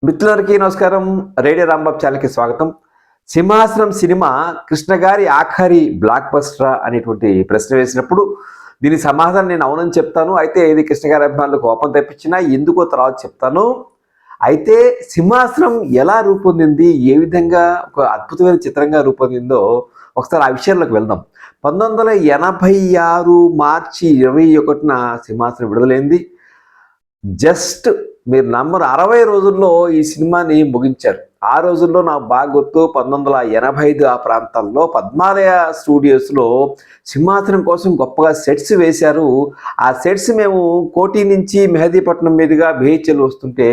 మిత్రులకి నమస్కారం. రేడియో రాంబాబు ఛానల్కి స్వాగతం. సింహాసనం సినిమా కృష్ణ గారి ఆఖరి బ్లాక్ బస్టరా అనేటువంటి ప్రశ్న వేసినప్పుడు దీని సమాధానం నేను అవునని చెప్తాను. అయితే ఇది కృష్ణ గారి అభిమానులకు కోపం తెప్పించినా ఎందుకో తర్వాత చెప్తాను. అయితే సింహాసనం ఎలా రూపొందింది, ఏ విధంగా ఒక అద్భుతమైన చిత్రంగా రూపొందిందో ఒకసారి ఆ విషయంలోకి వెళ్దాం. 1986 మార్చి 21న సింహాసనం విడుదలైంది. జస్ట్ మీరు నమ్మరు 60 రోజుల్లో ఈ సినిమాని ముగించారు. ఆ రోజుల్లో నాకు బాగా గుర్తు 1985 ఆ ప్రాంతాల్లో పద్మాలయ స్టూడియోస్లో సింహాసనం కోసం గొప్పగా సెట్స్ వేశారు. ఆ సెట్స్ మేము కోటి నుంచి మెహదీపట్నం మీదుగా బిహెచ్ఎల్ వస్తుంటే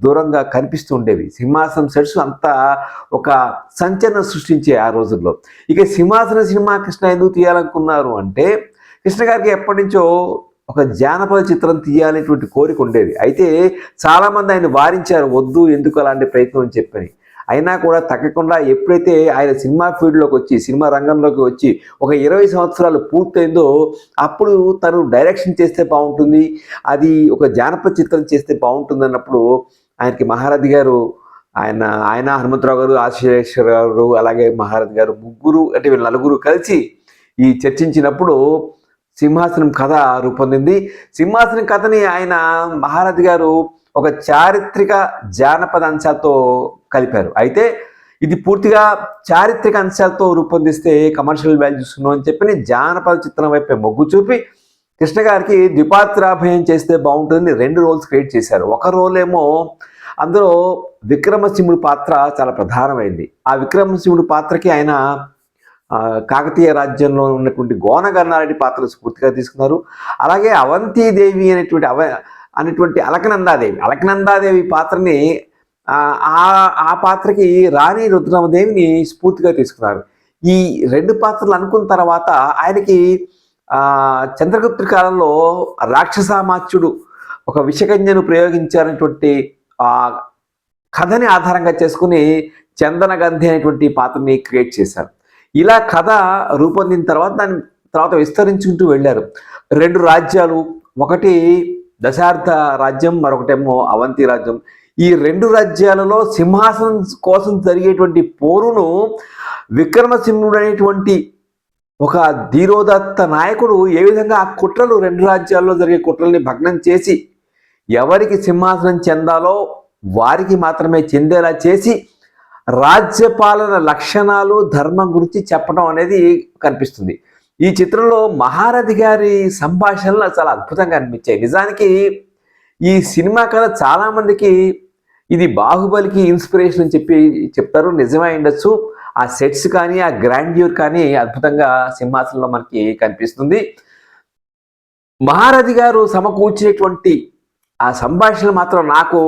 దూరంగా కనిపిస్తూ ఉండేవి. సింహాసనం సెట్స్ అంతా ఒక సంచలనం సృష్టించే ఆ రోజుల్లో. ఇక సింహాసనం సినిమా కృష్ణ ఎందుకు తీయాలనుకున్నారు అంటే కృష్ణ గారికి ఎప్పటి నుంచో ఒక జానపద చిత్రం తీయాలనేటువంటి కోరిక ఉండేది. అయితే చాలామంది ఆయన వారించారు, వద్దు ఎందుకు అలాంటి ప్రయత్నం అని చెప్పని. అయినా కూడా తగ్గకుండా ఎప్పుడైతే ఆయన సినిమా ఫీల్డ్లోకి వచ్చి సినిమా రంగంలోకి వచ్చి ఒక 20 సంవత్సరాలు పూర్తయిందో అప్పుడు తను డైరెక్షన్ చేస్తే బాగుంటుంది, అది ఒక జానపద చిత్రం చేస్తే బాగుంటుంది అన్నప్పుడు ఆయనకి మహారథి గారు ఆయన హనుమంతరావు గారు, ఆశీశ్వర గారు, అలాగే మహారథి గారు ముగ్గురు అంటే వీళ్ళు నలుగురు కలిసి ఈ చర్చించినప్పుడు సింహాసనం కథ రూపొందింది. సింహాసనం కథని ఆయన మహారథి గారు ఒక చారిత్రక జానపద అంశాలతో కలిపారు. అయితే ఇది పూర్తిగా చారిత్రక అంశాలతో రూపొందిస్తే కమర్షియల్ వాల్యూస్ అని చెప్పి జానపద చిత్రం వైపే మొగ్గు చూపి కృష్ణ గారికి ద్విపాత్రాభినయం చేస్తే బాగుంటుందని 2 రోల్స్ క్రియేట్ చేశారు. ఒక రోల్ ఏమో అందులో విక్రమసింహుడి పాత్ర చాలా ప్రధానమైంది. ఆ విక్రమసింహుడి పాత్రకి ఆయన కాకతీయ రాజ్యంలో ఉన్నటువంటి గోనగన్నారెడ్డి పాత్ర స్ఫూర్తిగా తీసుకున్నారు. అలాగే అవంతిదేవి అనేటువంటి అలకనందాదేవి పాత్రని ఆ పాత్రకి రాణి రుద్రమదేవిని స్ఫూర్తిగా తీసుకున్నారు. ఈ 2 పాత్రలు అనుకున్న తర్వాత ఆయనకి చంద్రగుప్తుడి కాలంలో రాక్షసామాత్యుడు ఒక విషకన్యను ప్రయోగించారనేటువంటి కథని ఆధారంగా చేసుకుని చందనగంధి అనేటువంటి పాత్రని క్రియేట్ చేశారు. ఇలా కథ రూపొందిన తర్వాత దాని తర్వాత విస్తరించుకుంటూ వెళ్ళారు. 2 రాజ్యాలు, ఒకటి దశార్థ రాజ్యం, మరొకటేమో అవంతి రాజ్యం. ఈ 2 రాజ్యాలలో సింహాసనం కోసం జరిగేటువంటి పోరును విక్రమసింహుడు అనేటువంటి ఒక ధీరోదత్త నాయకుడు ఏ విధంగా ఆ కుట్రలు 2 రాజ్యాల్లో జరిగే కుట్రల్ని భగ్నం చేసి ఎవరికి సింహాసనం చెందాలో వారికి మాత్రమే చెందేలా చేసి రాజ్యపాలన లక్షణాలు, ధర్మం గురించి చెప్పడం అనేది కనిపిస్తుంది. ఈ చిత్రంలో మహారథి గారి సంభాషణలు చాలా అద్భుతంగా అనిపించాయి. నిజానికి ఈ సినిమా కథ చాలామందికి ఇది బాహుబలికి ఇన్స్పిరేషన్ అని చెప్తారు. నిజమే ఉండొచ్చు. ఆ సెట్స్ కానీ ఆ గ్రాండ్యూర్ కానీ అద్భుతంగా సింహాసనంలో మనకి కనిపిస్తుంది. మహారథి గారు సమకూర్చినటువంటి ఆ సంభాషణలు మాత్రం నాకు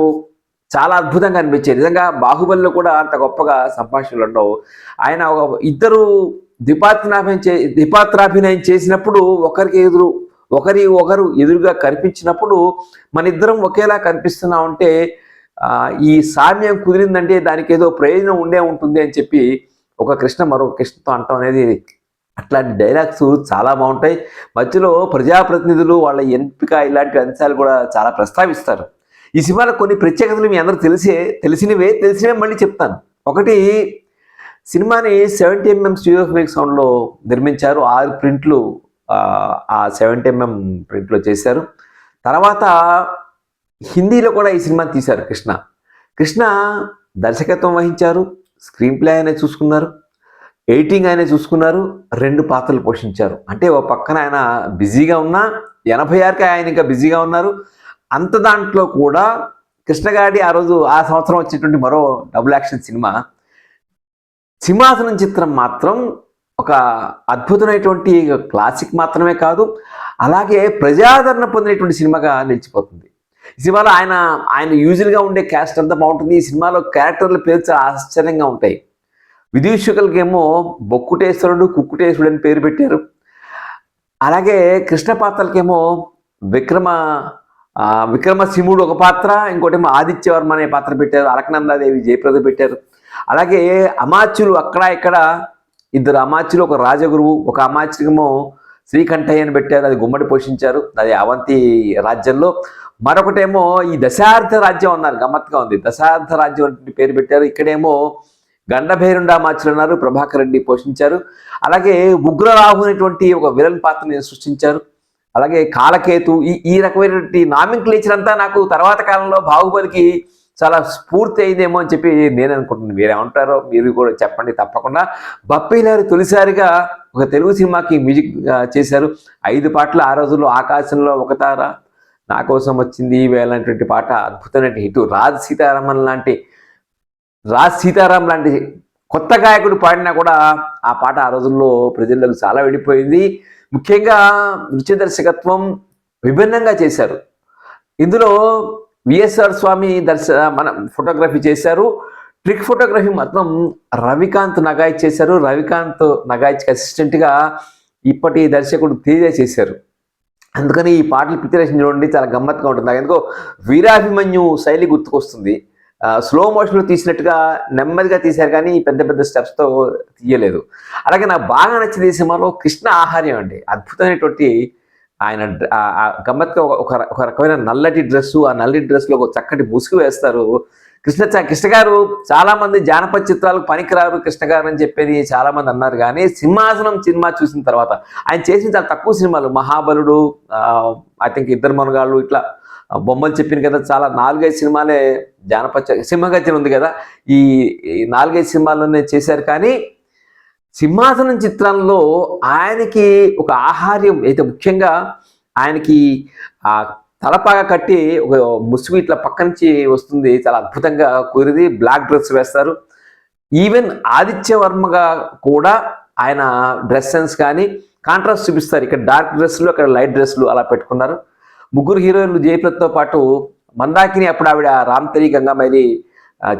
చాలా అద్భుతంగా అనిపించాయి. నిజంగా బాహుబలిలో కూడా అంత గొప్పగా సంభాషణలు ఉండవు. ఆయన ఇద్దరు ద్విపాత్రాభినయం చేసినప్పుడు ఒకరు ఎదురుగా కనిపించినప్పుడు మన ఇద్దరం ఒకేలా కనిపిస్తున్నామంటే ఈ సామ్యం కుదిరిందంటే దానికి ఏదో ప్రయోజనం ఉండే ఉంటుంది అని చెప్పి ఒక కృష్ణ మరొక కృష్ణతో అంటాం అనేది, అట్లాంటి డైలాగ్స్ చాలా బాగుంటాయి. మధ్యలో ప్రజాప్రతినిధులు వాళ్ళ ఎంపిక ఇలాంటి అంశాలు కూడా చాలా ప్రస్తావిస్తారు. ఈ సినిమాలో కొన్ని ప్రత్యేకతలు మీ అందరూ తెలిసినవే మళ్ళీ చెప్తాను. ఒకటి, సినిమాని 70mm స్టీరియోఫోనిక్ సౌండ్లో నిర్మించారు. 6 ప్రింట్లు ఆ 70mm ప్రింట్లో చేశారు. తర్వాత హిందీలో కూడా ఈ సినిమాని తీశారు కృష్ణ దర్శకత్వం వహించారు. స్క్రీన్ ప్లే ఆయనే చూసుకున్నారు, ఎడిటింగ్ ఆయనే చూసుకున్నారు, 2 పాత్రలు పోషించారు. అంటే ఓ పక్కన ఆయన బిజీగా ఉన్నా 86కి ఆయన ఇంకా బిజీగా ఉన్నారు. అంత దాంట్లో కూడా కృష్ణ గారి ఆ సంవత్సరం వచ్చేటువంటి మరో డబుల్ యాక్షన్ సినిమా సింహాసనం చిత్రం మాత్రం ఒక అద్భుతమైనటువంటి క్లాసిక్ మాత్రమే కాదు, అలాగే ప్రజాదరణ పొందినటువంటి సినిమాగా నిలిచిపోతుంది. ఈ సినిమాలో ఆయన యూజువల్గా ఉండే క్యాస్ట్ అంతా బాగుంటుంది. ఈ సినిమాలో క్యారెక్టర్ల పేరు చాలా ఆశ్చర్యంగా ఉంటాయి. విదూషకులకేమో బొక్కుటేశ్వరుడు, కుక్కుటేశ్వరుడు అని పేరు పెట్టారు. అలాగే కృష్ణ పాత్రలకేమో విక్రమసింహుడు ఒక పాత్ర, ఇంకోటేమో ఆదిత్యవర్మ అనే పాత్ర పెట్టారు. అలకనందాదేవి జయప్రద పెట్టారు. అలాగే అమాత్యులు అక్కడ ఇక్కడ 2 అమాత్యులు, ఒక రాజగురువు, ఒక అమాత్యుకేమో శ్రీకంఠయ్య అని పెట్టారు. అది గుమ్మడి పోషించారు, అది అవంతి రాజ్యంలో. మరొకటేమో ఈ దశార్థ రాజ్యం అన్నారు, గమ్మత్తుగా ఉంది. దశార్థ రాజ్యం అంటే పేరు పెట్టారు. ఇక్కడేమో గండభైరుండామాచులు ఉన్నారు, ప్రభాకర్ రెడ్డి పోషించారు. అలాగే ఉగ్రరాహు అనేటువంటి ఒక విలన్ పాత్రని సృష్టించారు. అలాగే కాలకేతు, ఈ రకమైనటువంటి నామింక్లేచర్ అంతా నాకు తర్వాత కాలంలో బాహుబలికి చాలా స్ఫూర్తి అయిందేమో అని చెప్పి నేను అనుకుంటున్నాను. మీరేమంటారో మీరు కూడా చెప్పండి తప్పకుండా. బప్పీలారి తొలిసారిగా ఒక తెలుగు సినిమాకి మ్యూజిక్ చేశారు. 5 పాటలు. ఆ రోజుల్లో ఆకాశంలో ఒక తార, నా కోసం వచ్చింది ఈవేళ అనేటువంటి పాట అద్భుతమైన హిట్. రాజ్ సీతారాం లాంటి కొత్త గాయకుడు పాడినా కూడా ఆ పాట ఆ రోజుల్లో ప్రజలకు చాలా వెళ్ళిపోయింది. ముఖ్యంగా నృత్య దర్శకత్వం విభిన్నంగా చేశారు. ఇందులో విఎస్ఆర్ స్వామి మన ఫోటోగ్రఫీ చేశారు. ట్రిక్ ఫోటోగ్రఫీ మాత్రం రవికాంత్ నగాయ్ చేశారు. రవికాంత్ నగాయ్కి అసిస్టెంట్గా ఇప్పటి దర్శకుడు తేజ చేశారు. అందుకని ఈ పాటలు పిక్చరేషన్ చూడండి, చాలా గమ్మత్తుగా ఉంటుంది. నాకు ఎందుకో వీరాభిమన్యు శైలి గుర్తుకొస్తుంది. స్లో మోషన్లో తీసినట్టుగా నెమ్మదిగా తీశారు, కానీ పెద్ద పెద్ద స్టెప్స్తో తీయలేదు. అలాగే నాకు బాగా నచ్చిన ఈ సినిమాలో కృష్ణ ఆహార్యం అండి. అద్భుతమైనటువంటి ఆయన గమ్మత్తుగా ఒక రకమైన నల్లటి డ్రెస్సు, ఆ నల్లటి డ్రెస్లో ఒక చక్కటి ముసుగు వేస్తారు. కృష్ణ గారు చాలామంది జానపద చిత్రాలకు పనికిరారు కృష్ణ గారు అని చెప్పేది చాలామంది అన్నారు. కానీ సింహాసనం సినిమా చూసిన తర్వాత ఆయన చేసిన చాలా తక్కువ సినిమాలు, మహాబలుడు, ఐ థింక్ ఇద్దరు మనగాళ్ళు, ఇట్లా బొమ్మలు చెప్పిన కదా, చాలా 4-5 సినిమాలే జానపద సింహగర్జన ఉంది కదా, ఈ 4-5 సినిమాల్లోనే చేశారు. కానీ సింహాసనం చిత్రంలో ఆయనకి ఒక ఆహార్యం అయితే, ముఖ్యంగా ఆయనకి ఆ తలపాగా కట్టి ఒక ముసుగు ఇట్లా పక్క నుంచి వస్తుంది, చాలా అద్భుతంగా కుదిరిది. బ్లాక్ డ్రెస్ వేస్తారు. ఈవెన్ ఆదిత్య వర్మగా కూడా ఆయన డ్రెస్ సెన్స్ కానీ కాంట్రాస్ట్ చూపిస్తారు. ఇక్కడ డార్క్ డ్రెస్లు, అక్కడ లైట్ డ్రెస్లు అలా పెట్టుకున్నారు. ముగ్గురు హీరోయిన్లు జయప్రదతో పాటు మందాకిని, అప్పుడు ఆవిడ రామ్తరి గంగామైలి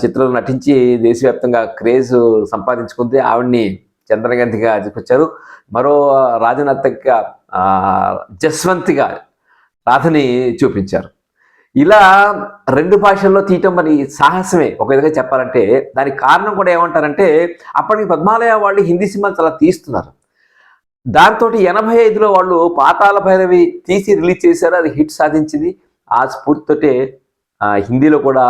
చిత్రంలో నటించి దేశవ్యాప్తంగా క్రేజ్ సంపాదించుకుంది. ఆవిడ్ని చంద్రగంధిగా తీసుకొచ్చారు. మరో రాజనర్తకిగా జస్వంతిగా రాధని చూపించారు. ఇలా 2 భాషల్లో తీయటం మరి సాహసమే ఒక విధంగా చెప్పాలంటే. దానికి కారణం కూడా ఏమంటారంటే, అప్పటికి పద్మాలయ వాళ్ళు హిందీ సినిమాలు చాలా తీస్తున్నారు. దాంతో 85లో వాళ్ళు పాతాళ భైరవి తీసి రిలీజ్ చేశారు. అది హిట్ సాధించింది. ఆ స్ఫూర్తితోటే హిందీలో కూడా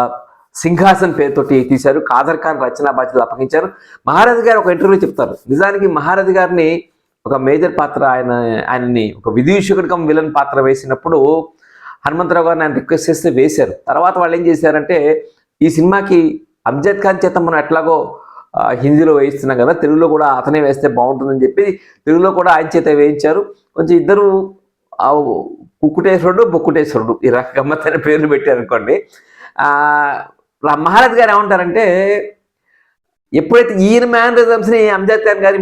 సింహాసన్ పేరుతోటి తీశారు. కాదర్ ఖాన్ రచనా బాధ్యతలు అప్పగించారు. మహారథి గారు ఒక ఇంటర్వ్యూ చెప్తారు, నిజానికి మహారథి గారిని ఒక మేజర్ పాత్ర, ఆయనని ఒక విదూషకుడికం విలన్ పాత్ర వేసినప్పుడు హనుమంతరావు గారిని ఆయన రిక్వెస్ట్ చేస్తే వేశారు. తర్వాత వాళ్ళు ఏం చేశారంటే, ఈ సినిమాకి అమ్జద్ ఖాన్ చేత మనం ఎట్లాగో హిందీలో వేయిస్తున్నాం కదా, తెలుగులో కూడా అతనే వేస్తే బాగుంటుందని చెప్పి తెలుగులో కూడా ఆయన చేత వేయించారు. కొంచెం ఇద్దరు కుక్కుటేశ్వరుడు బొక్కుటేశ్వరుడు ఈ గమ్మత్తైన పేర్లు పెట్టారు అనుకోండి. మహారథి గారు ఏమంటారంటే, ఎప్పుడైతే ఈయన మేనరిజమ్స్ని అమ్జద్ ఖాన్ గారి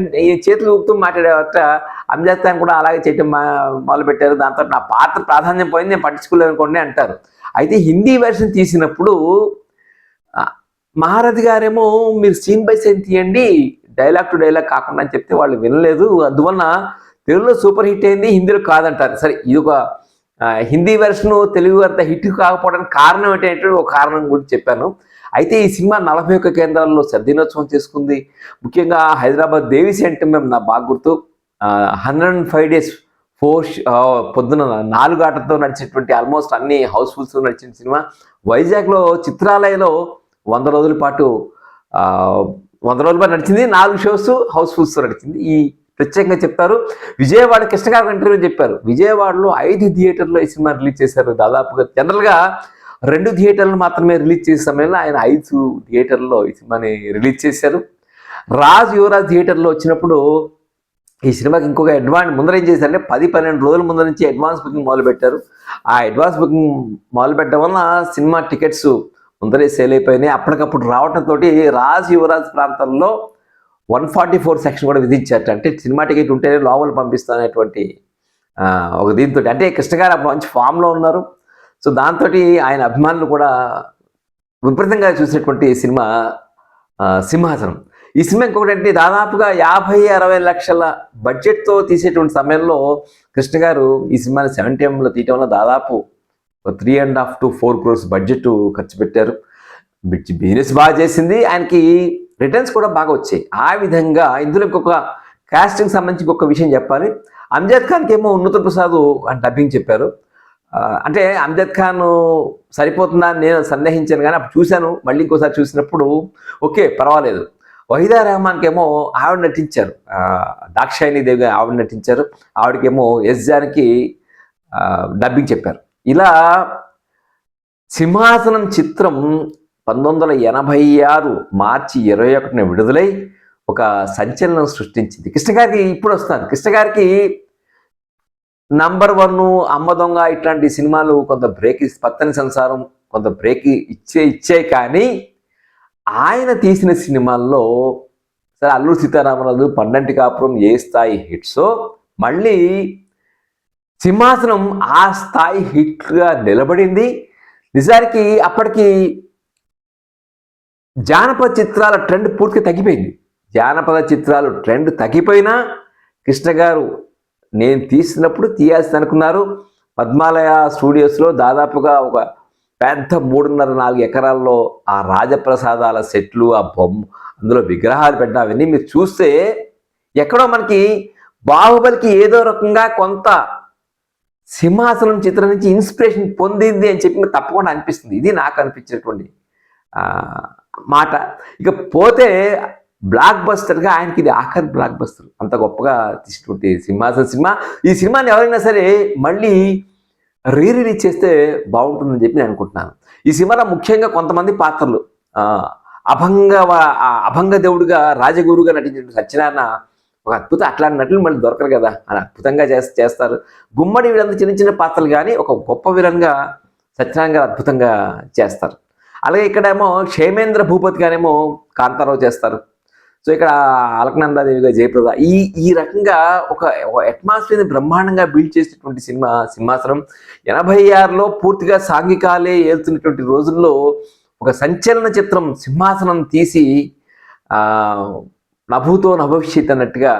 చేతులు ఊపుతూ మాట్లాడేవాట, అమ్జద్ ఖాన్ కూడా అలాగే చేయటం మొదలుపెట్టారు. దాంతో నా పాత్ర ప్రాధాన్యం పోయింది, నేను పట్టించుకోలేదు అనుకోండి అంటారు. అయితే హిందీ వెర్షన్ తీసినప్పుడు మహారథి గారేమో మీరు సీన్ బై సీన్ తీయండి, డైలాగ్ టు డైలాగ్ కాకుండా అని చెప్తే వాళ్ళు వినలేదు. అందువలన తెలుగులో సూపర్ హిట్ అయింది, హిందీలో కాదంటారు. సరే, ఇది ఒక హిందీ వెర్షన్ తెలుగు అంత హిట్ కాకపోవడానికి కారణం ఏంటంటే ఒక కారణం గురించి చెప్పాను. అయితే ఈ సినిమా 41 కేంద్రాల్లో దినోత్సవం చేసుకుంది. ముఖ్యంగా హైదరాబాద్ దేవి సెంటర్ నా బాగా గుర్తు, 105 days పొద్దున 4 ఆటలతో నడిచేటువంటి ఆల్మోస్ట్ అన్ని హౌస్ఫుల్స్తో నడిచిన సినిమా. వైజాగ్లో చిత్రాలయలో 100 రోజుల పాటు నడిచింది. 4 shows హౌస్ఫుల్స్తో నడిచింది. ఈ ప్రత్యేకంగా చెప్తారు. విజయవాడ కృష్ణ గారు ఇంటర్వ్యూ చెప్పారు, విజయవాడలో 5 థియేటర్లో ఈ సినిమా రిలీజ్ చేశారు. దాదాపుగా జనరల్గా 2 థియేటర్లు మాత్రమే రిలీజ్ చేసే సమయంలో ఆయన 5 థియేటర్లో ఈ సినిమాని రిలీజ్ చేశారు. రాజ్ యువరాజ్ థియేటర్లో వచ్చినప్పుడు ఈ సినిమాకి ఇంకొక ముందర ఏం చేశారంటే 10-12 రోజుల ముందు నుంచి అడ్వాన్స్ బుకింగ్ మొదలుపెట్టారు. ఆ అడ్వాన్స్ బుకింగ్ మొదలుపెట్టడం వలన సినిమా టికెట్స్ ముందరే సేల్ అయిపోయినాయి. అప్పటికప్పుడు రావడంతో రాజ్ యువరాజ్ ప్రాంతంలో 144 సెక్షన్ కూడా విధించారట. అంటే సినిమా టికెట్ ఉంటేనే లోపల పంపిస్తానేటువంటి ఒక దీంతో, అంటే కృష్ణ గారు అప్పుడు మంచి ఫామ్లో ఉన్నారు. సో దాంతో ఆయన అభిమానులు కూడా విపరీతంగా చూసినటువంటి సినిమా సింహాసనం. ఈ సినిమా ఇంకొకటి అంటే, దాదాపుగా 50-60 లక్షల బడ్జెట్తో తీసేటువంటి సమయంలో కృష్ణ గారు ఈ సినిమాని 70 లో తీయటం వల్ల దాదాపు 3.5 to 4 crores బడ్జెట్ ఖర్చు పెట్టారు. బిజినెస్ బాగా చేసింది, ఆయనకి రిటర్న్స్ కూడా బాగా వచ్చాయి. ఆ విధంగా ఇందులో ఇంకొక కాస్టింగ్ సంబంధించి ఇంకొక విషయం చెప్పాలి. అమ్జద్ ఖాన్కి ఏమో ఉన్నత ప్రసాద్ అని డబ్బింగ్ చెప్పారు. అంటే అమ్జద్ ఖాన్ సరిపోతుందా అని నేను సందేహించాను, కానీ అప్పుడు చూశాను. మళ్ళీ ఇంకోసారి చూసినప్పుడు ఓకే పర్వాలేదు. వహీదా రెహమాన్కి ఏమో ఆవిడ నటించారు, దాక్షాయిని దేవిగా ఆవిడ నటించారు. ఆవిడకేమో ఎస్ జానకి డబ్బింగ్ చెప్పారు. ఇలా సింహాసనం చిత్రం 1986 మార్చి 21న విడుదలై ఒక సంచలనం సృష్టించింది. కృష్ణ గారికి ఇప్పుడు వస్తాను. కృష్ణ గారికి నంబర్ 1, అమ్మ దొంగ ఇట్లాంటి సినిమాలు కొంత బ్రేక్, పత్తని సంసారం కొంత బ్రేక్ ఇచ్చాయి. కానీ ఆయన తీసిన సినిమాల్లో సరే అల్లూరి సీతారామరాజు, పండంటి కాపురం ఏ స్థాయి హిట్సో, మళ్ళీ సింహాసనం ఆ స్థాయి హిట్గా నిలబడింది. నిజానికి అప్పటికి జానపద చిత్రాల ట్రెండ్ పూర్తిగా తగ్గిపోయింది. జానపద చిత్రాలు ట్రెండ్ తగ్గిపోయినా కృష్ణ గారు నేను తీసినప్పుడు తీయాల్సి అనుకున్నారు. పద్మాలయ స్టూడియోస్లో దాదాపుగా ఒక పెద్ద 3.5-4 ఎకరాల్లో ఆ రాజప్రసాదాల సెట్లు, ఆ బొమ్మ, అందులో విగ్రహాలు పెట్టిన అవన్నీ మీరు చూస్తే ఎక్కడో మనకి బాహుబలికి ఏదో రకంగా కొంత సింహాసనం చిత్రం నుంచి ఇన్స్పిరేషన్ పొందింది అని చెప్పి తప్పకుండా అనిపిస్తుంది. ఇది నాకు అనిపించేటువంటి మాట. ఇక పోతే బ్లాక్ బస్టర్గా ఆయనకి ఇది ఆఖరి బ్లాక్ బస్టర్. అంత గొప్పగా తీసినటువంటి సింహాసనం సినిమా. ఈ సినిమాని ఎవరైనా సరే మళ్ళీ రిలీజ్ చేస్తే బాగుంటుందని చెప్పి నేను అనుకుంటున్నాను. ఈ సినిమాలో ముఖ్యంగా కొంతమంది పాత్రలు, అభంగ దేవుడిగా రాజగురుగా నటించిన సత్యనారాయణ ఒక అద్భుతం. అట్లాంటి నటులు మళ్ళీ దొరకరు కదా, అని అద్భుతంగా చేస్తారు. గుమ్మడి వీళ్ళంతా చిన్న చిన్న పాత్రలు, కానీ ఒక గొప్ప విలన్గా సత్యనారాయణ గారు అద్భుతంగా చేస్తారు. అలాగే ఇక్కడేమో క్షేమేంద్ర భూపతి గారేమో కాంతారావు చేస్తారు. సో ఇక్కడ అలకనందాదేవిగా జయప్రద. ఈ రకంగా ఒక అట్మాస్ఫియర్ని బ్రహ్మాండంగా బిల్డ్ చేసినటువంటి సినిమా సింహాసనం. 86లో పూర్తిగా సాంఘికాలే ఏలుతున్నటువంటి రోజుల్లో ఒక సంచలన చిత్రం సింహాసనం తీసి నభూతో నభవిష్యత్ అన్నట్టుగా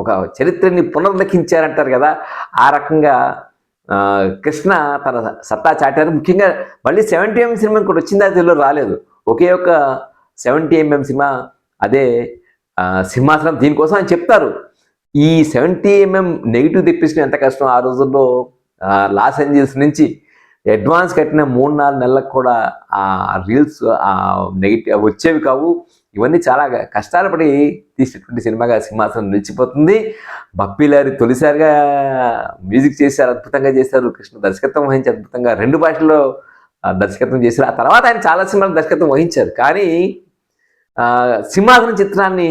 ఒక చరిత్రని పునర్లిఖించారంటారు కదా, ఆ రకంగా కృష్ణ తన సత్తా చాటారు. ముఖ్యంగా మళ్ళీ 70mm సినిమా ఇంకోటి వచ్చింది, అది తెలుగులో రాలేదు. ఒకే ఒక 70mm సినిమా, అదే సింహాసనం. దీనికోసం ఆయన చెప్తారు, ఈ 70mm నెగిటివ్ తెప్పించడం ఎంత కష్టం. ఆ రోజుల్లో లాస్ ఏంజల్స్ నుంచి అడ్వాన్స్ కట్టిన 3-4 నెలలకు కూడా ఆ రీల్స్ నెగిటివ్ వచ్చేవి కావు. ఇవన్నీ చాలా కష్టాలు పడి తీసినటువంటి సినిమాగా సింహాసనం నిలిచిపోతుంది. బప్పీలారి తొలిసారిగా మ్యూజిక్ చేశారు, అద్భుతంగా చేశారు. కృష్ణ దర్శకత్వం వహించి అద్భుతంగా 2 భాషల్లో దర్శకత్వం చేశారు. ఆ తర్వాత ఆయన చాలా సినిమాలు దర్శకత్వం వహించారు. కానీ సింహాసనం చిత్రాన్ని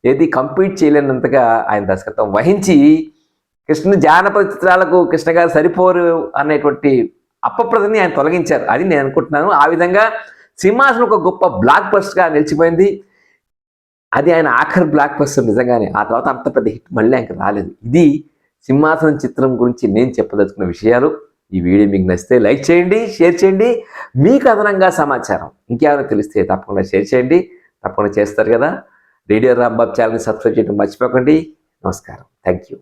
ఏది కంప్లీట్ చేయలేనంతగా ఆయన దర్శకత్వం వహించి కృష్ణ జానపద చిత్రాలకు కృష్ణ గారు సరిపోరు అనేటువంటి అపప్రదని ఆయన తొలగించారు. అది నేను అనుకుంటున్నాను. ఆ విధంగా సింహాసనం ఒక గొప్ప బ్లాక్ బస్టర్గా నిలిచిపోయింది. అది ఆయన ఆఖరి బ్లాక్ బస్టర్ నిజంగానే. ఆ తర్వాత అంత పెద్ద హిట్ మళ్ళీ ఆయనకు రాలేదు. ఇది సింహాసనం చిత్రం గురించి నేను చెప్పదలుచుకున్న విషయాలు. ఈ వీడియో మీకు నచ్చితే లైక్ చేయండి, షేర్ చేయండి. మీకు అదనంగా సమాచారం ఇంకేమైనా తెలిస్తే తప్పకుండా షేర్ చేయండి. తప్పకుండా చేస్తారు కదా. రేడియో రాంబాబు ఛానల్ని సబ్స్క్రైబ్ చేయడం మర్చిపోకండి. నమస్కారం. Thank you.